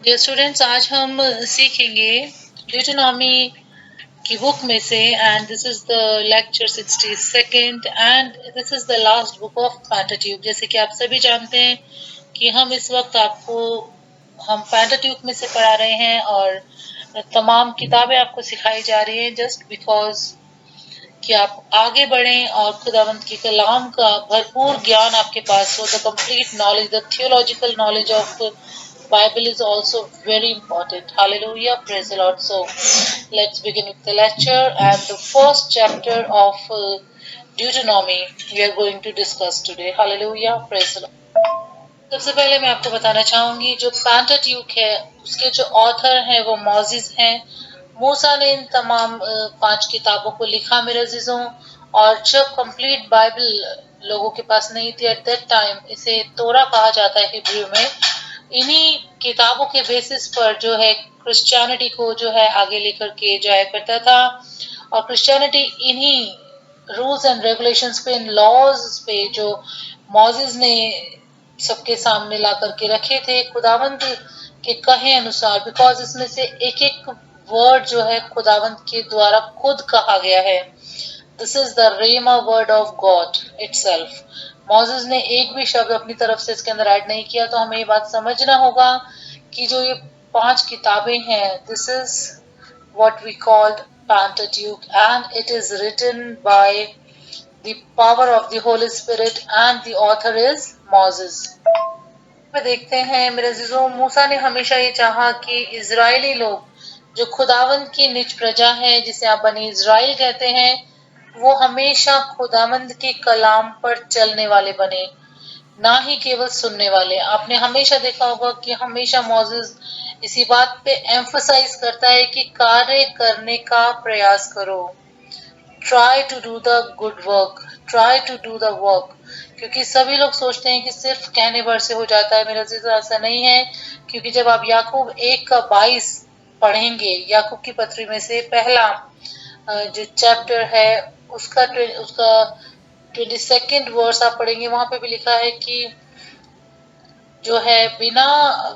Dear students, आज हम सीखेंगे ड्यूटोनॉमी की बुक में से, and this is the lecture 62 and this is the last book of Pentateuch. जैसे कि आप सभी जानते हैं कि हम इस वक्त हम पेंटाट्यूक में से पढ़ा रहे हैं और तमाम किताबें आपको सिखाई जा रही हैं जस्ट बिकॉज कि आप आगे बढ़ें और खुदावंद के कलाम का भरपूर ज्ञान आपके पास हो। The complete knowledge, the theological knowledge of Bible is also very important. Hallelujah, praise the Lord. So let's begin with the lecture, and the first chapter of Deuteronomy we are going to discuss today. Hallelujah, praise the Lord. सबसे पहले मैं आपको बताना चाहूंगी जो पेंटाट्यूक है उसके जो ऑथर हैं वो मौजिज हैं। मूसा ने इन तमाम 5 किताबों को लिखा मेरे अजीजों, और जब कंप्लीट बाइबल लोगों के पास नहीं थी एट दैट टाइम, इसे तोरा कहा जाता है हिब्रू में। इन्हीं किताबों के बेसिस पर जो है क्रिश्चियनिटी को जो है आगे लेकर के जाया करता था, और क्रिश्चियनिटी इन्हीं रूल्स एंड रेगुलेशंस पे, इन लॉज पे जो मौजिज ने सबके सामने ला करके रखे थे खुदावंद के कहे अनुसार, बिकॉज इसमें से एक एक वर्ड जो है खुदावंद के द्वारा खुद कहा गया है। This is the rhema word of God itself. Moses ने एक भी शब्द अपनी तरफ से इसके अंदर ऐड नहीं किया। तो हमें ये बात समझना होगा कि जो ये 5 किताबें हैं, this is what we called Pentateuch, and it is written by the power of the Holy Spirit, and the author is Moses. में देखते हैं मेरे अजीजों, मूसा ने हमेशा ये चाहा कि इजरायली लोग जो खुदावंद की निज प्रजा है, जिसे आप बनी इजराइल कहते हैं, वो हमेशा खुदावंद के कलाम पर चलने वाले बने, ना ही केवल सुनने वाले। आपने हमेशा देखा होगा कि हमेशा मौजिज इसी बात पे एम्फसाइज करता है कि कार्य करने का प्रयास करो। Try to do the good work, try to do the work. क्योंकि सभी लोग सोचते हैं कि सिर्फ कहने भर से हो जाता है। मेरा अजीज, ऐसा नहीं है। क्योंकि जब आप याकूब 1:22 पढ़ेंगे, याकूब की पत्री में से पहला जो चैप्टर है उसका 22nd वर्स आप पढ़ेंगे, वहां पे भी लिखा है कि जो है बिना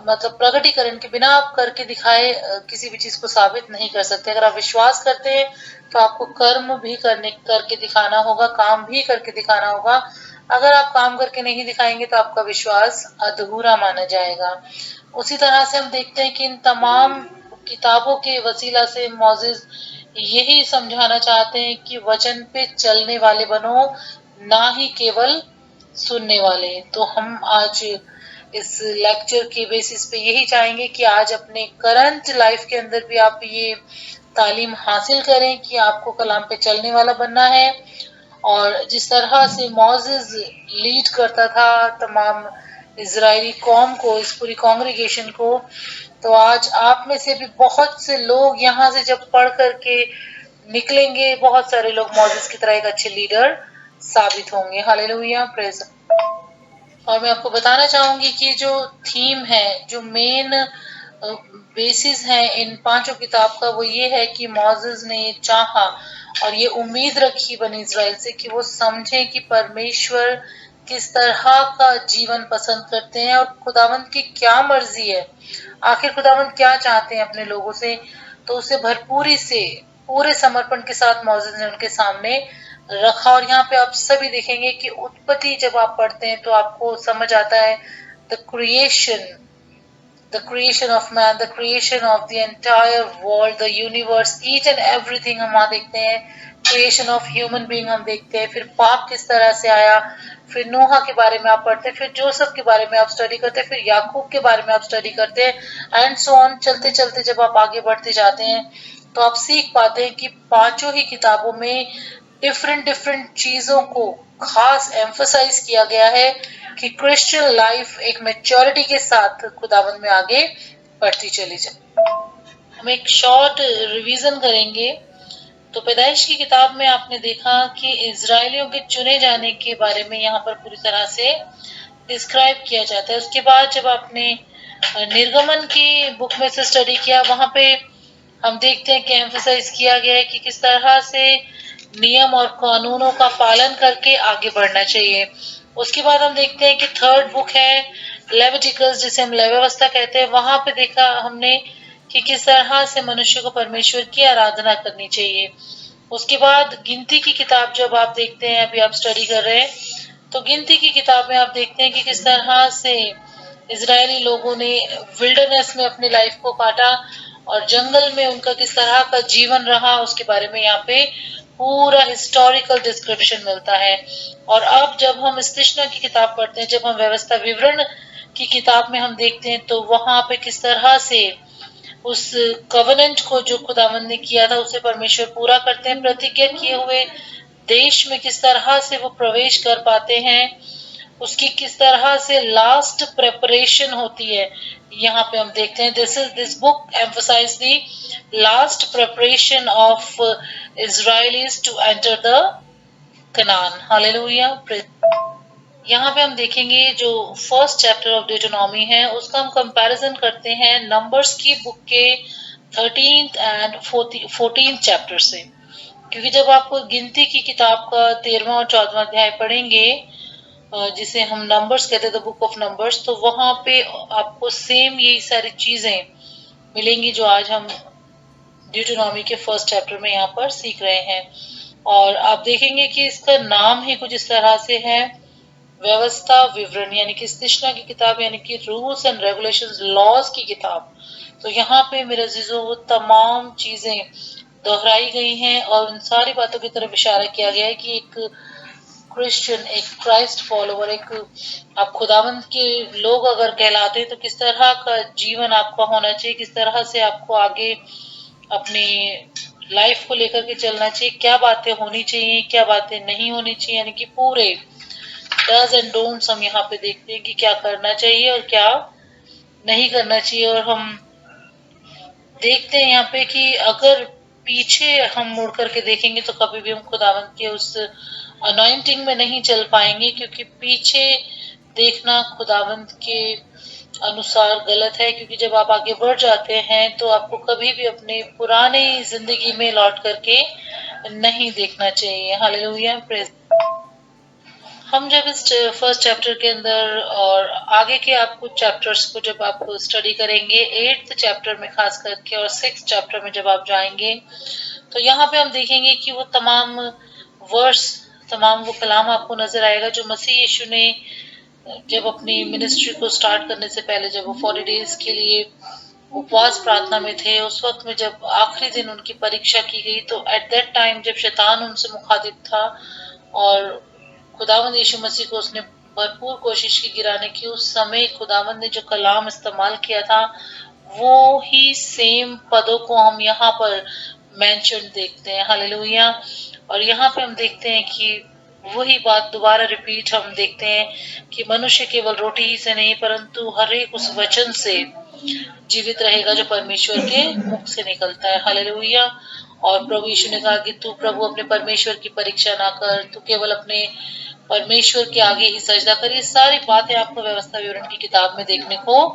मतलब प्रगटीकरण के, बिना आप करके दिखाए किसी भी चीज को साबित नहीं कर सकते। अगर आप विश्वास करते हैं तो आपको कर्म भी करके दिखाना होगा, काम भी करके दिखाना होगा। अगर आप काम करके नहीं दिखाएंगे तो आपका विश्वास अधूरा माना जाएगा। उसी तरह से हम देखते हैं कि इन तमाम किताबों के वसीला से मौजिज यही समझाना चाहते हैं कि वचन पे चलने वाले बनो, ना ही केवल सुनने वाले। तो हम आज इस लेक्चर के बेसिस पे यही चाहेंगे कि आज अपने करंट लाइफ के अंदर भी आप ये तालीम हासिल करें कि आपको कलाम पे चलने वाला बनना है। और जिस तरह से मौजिज लीड करता था तमाम इजरायली कौम को, इस पूरी कांग्रेगेशन को, तो आज आप में से भी बहुत से लोग यहाँ से जब पढ़ करके निकलेंगे, बहुत सारे लोग मौजिज की तरह एक अच्छे लीडर साबित होंगे। Hallelujah, praise. और मैं आपको बताना चाहूंगी कि जो थीम है, जो मेन बेसिस है इन 5 किताब का, वो ये है कि मौजिज ने ये चाहा और ये उम्मीद रखी बनी इजराइल से कि वो समझे कि परमेश्वर किस तरह का जीवन पसंद करते हैं और खुदावंद की क्या मर्जी है। आखिर खुदावंद क्या चाहते हैं अपने लोगों से। तो उसे भरपूरी से, पूरे समर्पण के साथ मौजिज ने उनके सामने रखा। और यहाँ पे आप सभी देखेंगे कि उत्पत्ति जब आप पढ़ते हैं तो आपको समझ आता है the creation of man, the creation of the entire world, the universe, each and everything हम वहां देखते हैं। creation of human being हम देखते हैं। फिर पाप किस तरह से आया, फिर नूहा के बारे में आप पढ़ते हैं, फिर जोसेफ के बारे में आप स्टडी करते हैं, फिर याकूब के बारे में आप स्टडी करते हैं, एंड सो ऑन। चलते चलते जब आप आगे बढ़ते जाते हैं तो आप सीख पाते हैं कि 5 ही किताबों में डिफरेंट डिफरेंट चीजों को खास एम्फसाइज किया गया है कि क्रिश्चियन लाइफ एक मैच्योरिटी के साथ खुदावंद में आगे बढ़ती चली जाए। हम एक शॉर्ट रिवीजन करेंगे। तो पैदाइश की किताब में आपने देखा कि इजरायलियों के चुने जाने के बारे में यहाँ पर पूरी तरह से डिस्क्राइब किया जाता है। उसके बाद जब आपने निर्गमन की बुक में से स्टडी किया, वहां पे हम देखते हैं कि एम्फसाइज किया गया है कि किस तरह से नियम और कानूनों का पालन करके आगे बढ़ना चाहिए। उसके बाद हम देखते हैं कि थर्ड बुक है लेविटिकस जिसे हम लय व्यवस्था कहते हैं, वहां पे देखा हमने कि किस तरह से मनुष्य को परमेश्वर की आराधना करनी चाहिए। उसके बाद गिनती की किताब जब आप देखते हैं, अभी आप स्टडी कर रहे हैं, तो गिनती की किताब में आप देखते हैं कि किस तरह से इजरायली लोगों ने विल्डरनेस में अपनी लाइफ को काटा और जंगल में उनका किस तरह का जीवन रहा, उसके बारे में यहाँ पे पूरा हिस्टोरिकल डिस्क्रिप्शन मिलता है। और अब जब हम इस्तिशना की किताब पढ़ते हैं, जब हम व्यवस्था विवरण की किताब में हम देखते हैं, तो वहां पे किस तरह से उस कवनेंट को जो खुदावंद ने किया था उसे परमेश्वर पूरा करते हैं। प्रतिज्ञा किए हुए देश में किस तरह से वो प्रवेश कर पाते हैं, उसकी किस तरह से लास्ट प्रेपरेशन होती है, यहाँ पे हम देखते हैं। This book emphasize the last preparation of Israelites to enter the Canaan. Hallelujah. यहाँ पे हम देखेंगे जो फर्स्ट चैप्टर ऑफ डिटोनॉमी है उसका हम कंपैरिजन करते हैं नंबर्स की बुक के 13th एंड 14th चैप्टर से, क्योंकि जब आप गिनती की किताब का 13वां और 14वां अध्याय पढ़ेंगे, जिसे हम नंबर्स कहते हैं, द बुक ऑफ नंबर्स, तो वहां पे आपको सेम यही सारी चीजें मिलेंगी जो आज हम ड्यूटोनॉमी के फर्स्ट चैप्टर में यहाँ पर सीख रहे हैं। और आप देखेंगे कि इसका नाम ही कुछ इस तरह से है, व्यवस्था विवरण, यानी कि इस्तिशना की किताब, यानी कि रूल्स एंड रेगुलेशंस, लॉज की किताब। तो यहाँ पे मेरे अजीजों वो तमाम चीजें दोहराई गई हैं और उन सारी बातों की तरफ इशारा किया गया है कि एक क्रिश्चियन, एक क्राइस्ट फॉलोवर, एक आप खुदावंद के लोग अगर कहलाते हैं तो किस तरह का जीवन आपका होना चाहिए, किस तरह से आपको आगे अपनी लाइफ को लेकर के चलना चाहिए, क्या बातें होनी चाहिए, क्या बातें नहीं होनी चाहिए, यानी कि पूरे डज एंड डोंट्स हम यहाँ पे देखते हैं कि क्या करना चाहिए और क्या नहीं करना चाहिए। और हम देखते हैं यहाँ पे कि अगर पीछे हम मुड़ करके देखेंगे तो कभी भी हम खुदावंद के उस अनॉइंटिंग में नहीं चल पाएंगे, क्योंकि पीछे देखना खुदावंद के अनुसार गलत है। क्योंकि जब आप आगे बढ़ जाते हैं तो आपको कभी भी अपने पुराने जिंदगी में लौट करके नहीं देखना चाहिए। Hallelujah, praise. हम जब इस फर्स्ट चैप्टर के अंदर और आगे के आप कुछ चैप्टर्स को जब आप स्टडी करेंगे, 8th चैप्टर में खास करके और 6th चैप्टर में जब आप जाएंगे, तो यहाँ पे हम देखेंगे कि वो तमाम वर्स, तमाम वो कलाम आपको नजर आएगा जो मसीह यीशु ने जब अपनी मिनिस्ट्री को स्टार्ट करने से पहले, जब वो 40 डेज के लिए उपवास प्रार्थना में थे, उस वक्त में जब आखिरी दिन उनकी परीक्षा की गई, तो एट दैट टाइम जब शैतान उनसे मुखातिब था और खुदावंद यीशु मसीह को उसने भरपूर कोशिश की गिराने की, उस समय खुदावंद ने जो कलाम इस्तेमाल किया था वो ही सेम पदों को हम यहाँ पर मेंशन देखते हैं। हालेलुया। और यहाँ पे हम देखते हैं कि वही बात दोबारा रिपीट हम देखते हैं कि मनुष्य केवल रोटी ही से नहीं परंतु हर एक उस वचन से जीवित रहेगा जो परमेश्वर के मुख से निकलता है। हालेलुया। और प्रभु यीशु ने कहा कि तू प्रभु अपने परमेश्वर की परीक्षा ना कर, तू केवल अपने परमेश्वर के आगे ही सजदा कर। ये सारी बातें आपको व्यवस्था विवरण की किताब में देखने को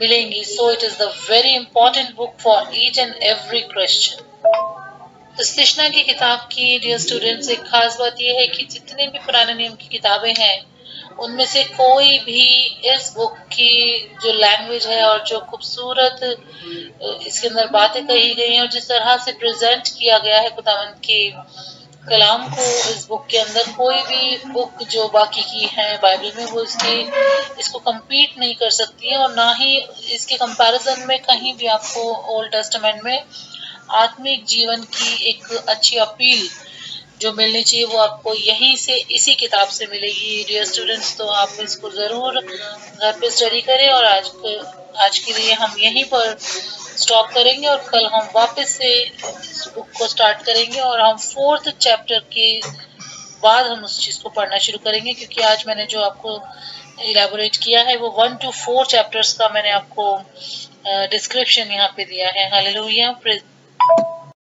मिलेंगी। So it is the very important book for each and every Christian. इस्तिशना की किताब की डियर स्टूडेंट्स एक खास बात यह है कि जितने भी पुराने नियम की किताबें हैं उनमें से कोई भी इस बुक की जो लैंग्वेज है और जो खूबसूरत इसके अंदर बातें कही गई हैं और जिस तरह से प्रेजेंट किया गया है खुदावंद के कलाम को इस बुक के अंदर, कोई भी बुक जो बाकी की है बाइबल में वो इसको compete नहीं कर सकती है। और ना ही इसके कंपैरिजन में कहीं भी आपको ओल्ड टेस्टामेंट में आत्मिक जीवन की एक अच्छी अपील जो मिलनी चाहिए वो आपको यहीं से इसी किताब से मिलेगी। डियर स्टूडेंट्स, तो आप इसको जरूर घर पे स्टडी करें। और आज के लिए हम यहीं पर स्टॉप करेंगे और कल हम वापस से इस बुक को स्टार्ट करेंगे और हम 4th चैप्टर के बाद हम उस चीज को पढ़ना शुरू करेंगे, क्योंकि आज मैंने जो आपको इलेबोरेट किया है वो 1 to 4 चैप्टर्स का मैंने आपको डिस्क्रिप्शन यहाँ पे दिया है। हालेलुया।